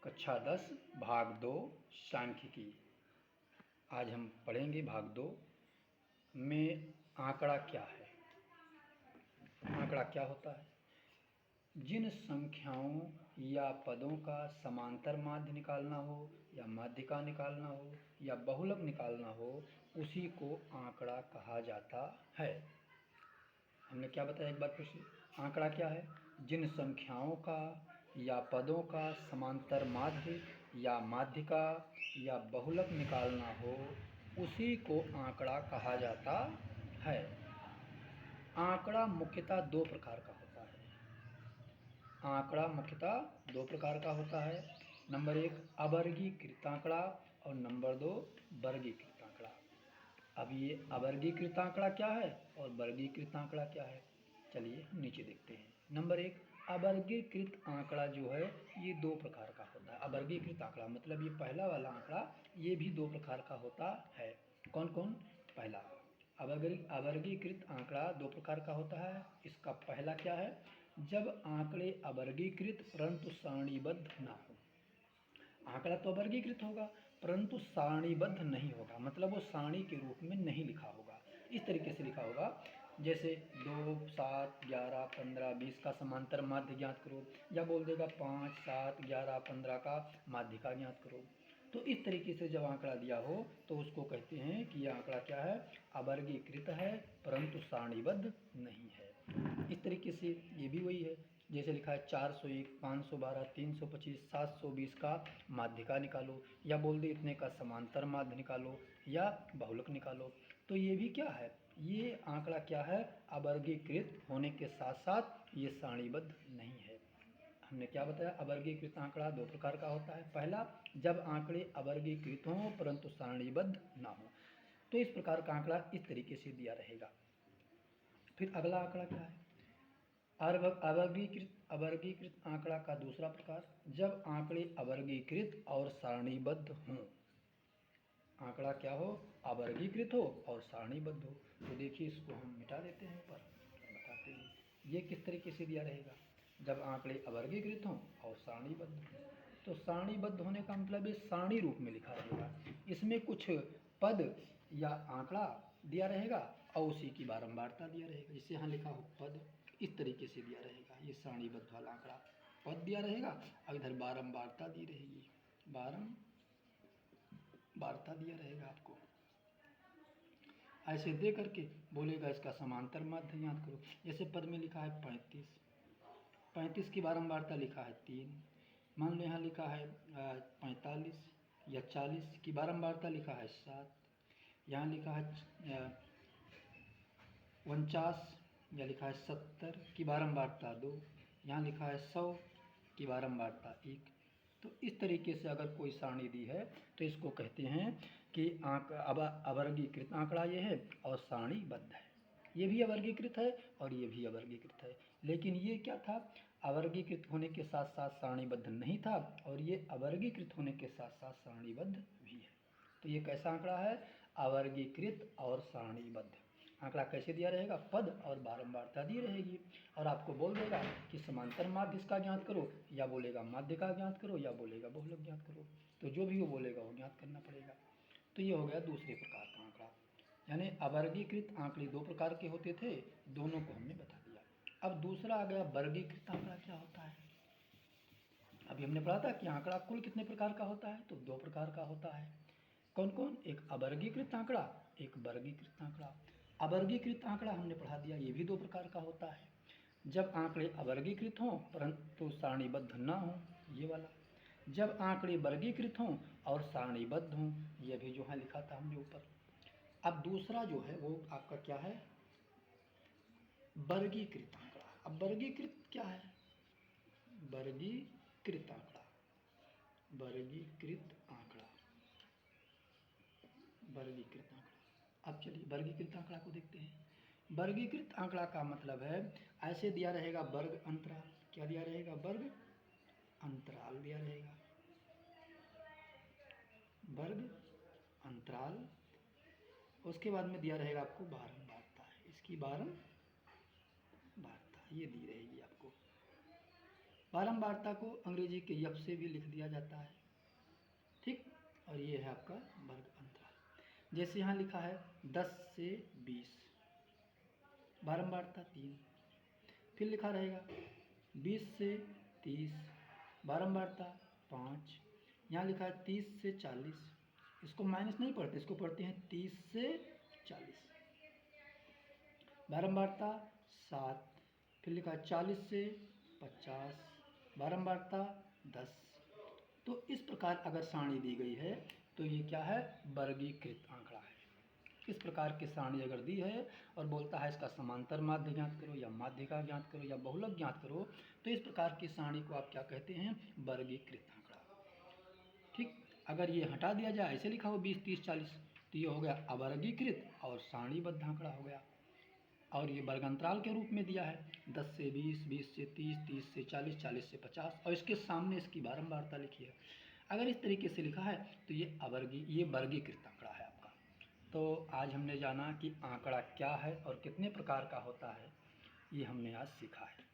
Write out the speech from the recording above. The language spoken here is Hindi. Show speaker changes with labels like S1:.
S1: कक्षा 10 भाग 2 सांख्यिकी। आज हम पढ़ेंगे भाग 2 में आंकड़ा क्या है। आंकड़ा क्या होता है? जिन संख्याओं या पदों का समांतर माध्य निकालना हो या माध्यिका निकालना हो या बहुलक निकालना हो उसी को आंकड़ा कहा जाता है। हमने क्या बताया एक बार फिर से? आंकड़ा क्या है? जिन संख्याओं का या पदों का समांतर माध्य या माध्यिका या बहुलक निकालना हो उसी को आंकड़ा कहा जाता है। आंकड़ा मुख्यतः दो प्रकार का होता है। आंकड़ा मुख्यतः दो प्रकार का होता है। नंबर 1 अवर्गीकृत आंकड़ा और नंबर 2 वर्गीकृत आंकड़ा। अब ये अवर्गीकृत आंकड़ा क्या है और वर्गीकृत आंकड़ा क्या है, चलिए हम नीचे देखते हैं। नंबर 1 अवर्गीकृत आंकड़ा जो है ये दो प्रकार का होता है। अवर्गीकृत आंकड़ा मतलब ये पहला वाला आंकड़ा, ये भी दो प्रकार का होता है। कौन कौन? पहला अवर्गीकृत आंकड़ा दो प्रकार का होता है। इसका पहला क्या है? जब आंकड़े अवर्गीकृत परंतु सारणीबद्ध ना हो। आंकड़ा तो वर्गीकृत होगा परंतु सारणीबद्ध नहीं होगा, मतलब वो सारणी के रूप में नहीं लिखा होगा। इस तरीके से लिखा होगा जैसे 2, 7, 11, 15, 20 का समांतर माध्य ज्ञात करो, या बोल देगा 5, 7, 11, 15 का माध्यिका ज्ञात करो। तो इस तरीके से जब आंकड़ा दिया हो तो उसको कहते हैं कि यह आंकड़ा क्या है? अवर्गीकृत है परंतु सारणीबद्ध नहीं है। इस तरीके से ये भी वही है, जैसे लिखा है 401, 512, 325, 720 का माध्यिका निकालो, या बोल दे इतने का समांतर माध्य निकालो या बहुलक निकालो। तो ये भी क्या है? ये आंकड़ा क्या है? अवर्गीकृत होने के साथ साथ ये सारणीबद्ध नहीं है। हमने क्या बताया? अवर्गीकृत आंकड़ा दो प्रकार का होता है। पहला, जब आंकड़े अवर्गीकृत हों परंतु सारणीबद्ध ना हो, तो इस प्रकार का आंकड़ा इस तरीके से दिया रहेगा। फिर अगला आंकड़ा क्या है? अवर्गीकृत आंकड़ा का दूसरा प्रकार, जब आंकड़े अवर्गीकृत और सारणीबद्ध हों। आंकड़ा क्या हो? अवर्गीकृत हो और सारणीबद्ध हो। तो देखिए इसको हम मिटा देते हैं ऊपर, बताते हैं ये किस तरीके से दिया रहेगा। जब आंकड़े अवर्गीकृत हों और सारणीबद्ध हों, तो सारणीबद्ध होने का मतलब ये सारणी रूप में लिखा रहेगा। इसमें कुछ पद या आंकड़ा दिया रहेगा और उसी की बारंबारता दिया रहेगा। जैसे यहाँ लिखा हो पद, इस तरीके से दिया रहेगा। ये सारणीबद्ध वाला आंकड़ा, पद दिया रहेगा और इधर बारंबारता दी रहेगी, बारंबारता दिया रहेगा आपको। ऐसे दे करके बोलेगा इसका समांतर माध्य ज्ञात करो। जैसे पद में लिखा है 35, 35 की बारंबारता लिखा है 3। मान लो यहाँ लिखा है 45 या 40 की बारंबारता लिखा है 7। यहाँ लिखा है 49 या लिखा है 70 की बारंबारता 2। यहाँ लिखा है 100 की बारंबारता 1। तो इस तरीके से अगर कोई सारणी दी है तो इसको कहते हैं कि अवर्गीकृत आंकड़ा ये है और सारणीबद्ध है। ये भी अवर्गीकृत है और ये भी अवर्गीकृत है। लेकिन ये क्या था? अवर्गीकृत होने के साथ साथ सारणीबद्ध नहीं था, और ये अवर्गीकृत होने के साथ साथ सारणीबद्ध भी है। तो ये कैसा आंकड़ा है? अवर्गीकृत और सारणीबद्ध। आंकड़ा कैसे दिया रहेगा? पद और बारंबारता दी रहेगी, और आपको बोल देगा कि समांतर माध्य इसका ज्ञात करो, या बोलेगा माध्यिका ज्ञात करो, या बोलेगा बहुलक ज्ञात करो। तो जो भी वो बोलेगा वो ज्ञात करना पड़ेगा। तो ये हो गया दूसरे प्रकार का आंकड़ा। यानी अवर्गीकृत आंकड़े दो प्रकार के होते थे, दोनों को हमने बता दिया। अब दूसरा आ गया वर्गीकृत आंकड़ा क्या होता है। अभी हमने पढ़ा था कि आंकड़ा कुल कितने प्रकार का होता है, तो दो प्रकार का होता है। कौन कौन? एक अवर्गीकृत आंकड़ा, एक वर्गीकृत आंकड़ा। अवर्गीकृत आंकड़ा हमने पढ़ा दिया, ये भी दो प्रकार का होता है। जब आंकड़े अवर्गीकृत हों परंतु सारणीबद्ध ना हों, ये वाला। जब आंकड़े वर्गीकृत हों और सारणीबद्ध हों, यह भी जो है लिखा था हमने ऊपर। अब दूसरा जो है वो आपका क्या है? वर्गीकृत आंकड़ा। अब वर्गीकृत क्या है? वर्गीकृत आंकड़ा, वर्गीकृत आंकड़ा, वर्गीकृत आंकड़ा। अब चलिए वर्गीकृत आंकड़ा को देखते हैं। वर्गीकृत आंकड़ा का मतलब है ऐसे दिया रहेगा वर्ग अंतराल। क्या दिया रहेगा? वर्ग अंतराल दिया रहेगा, वर्ग अंतराल। उसके बाद में दिया रहेगा आपको बारंबारता, इसकी बारंबारता ये दी रहेगी आपको। बारंबारता को अंग्रेजी के यफ से भी लिख दिया जाता है, ठीक। और ये है आपका वर्ग अंतराल। जैसे यहाँ लिखा है 10 से 20, बारंबारता 3। फिर लिखा रहेगा 20 से 30, बारंबारता 5। यहाँ लिखा है 30 से 40, इसको माइनस नहीं पढ़ते, इसको पढ़ते हैं 30 से 40, बारंबारता 7। फिर लिखा है 40 से 50, बारंबारता 10। तो इस प्रकार अगर सारणी दी गई है तो ये क्या है, वर्गीकृत आंकड़ा है। इस प्रकार की सारणी अगर दी है और बोलता है इसका समांतर माध्य ज्ञात करो या माध्य का ज्ञात करो या बहुलक ज्ञात करो, तो इस प्रकार की सारणी को आप क्या कहते हैं, वर्गीकृत आंकड़ा, ठीक। अगर ये हटा दिया जाए, ऐसे लिखा हो 20, 30, 40, तो ये हो गया अवर्गीकृत और सारणीबद्ध आंकड़ा हो गया। और ये वर्गांतराल के रूप में दिया है 10 से 20, 20 से 30, 30 से 40, 40 से 50, और इसके सामने इसकी बारंबारता लिखी है। अगर इस तरीके से लिखा है तो ये वर्गीकृत आंकड़ा है आपका। तो आज हमने जाना कि आंकड़ा क्या है और कितने प्रकार का होता है, ये हमने आज सीखा है।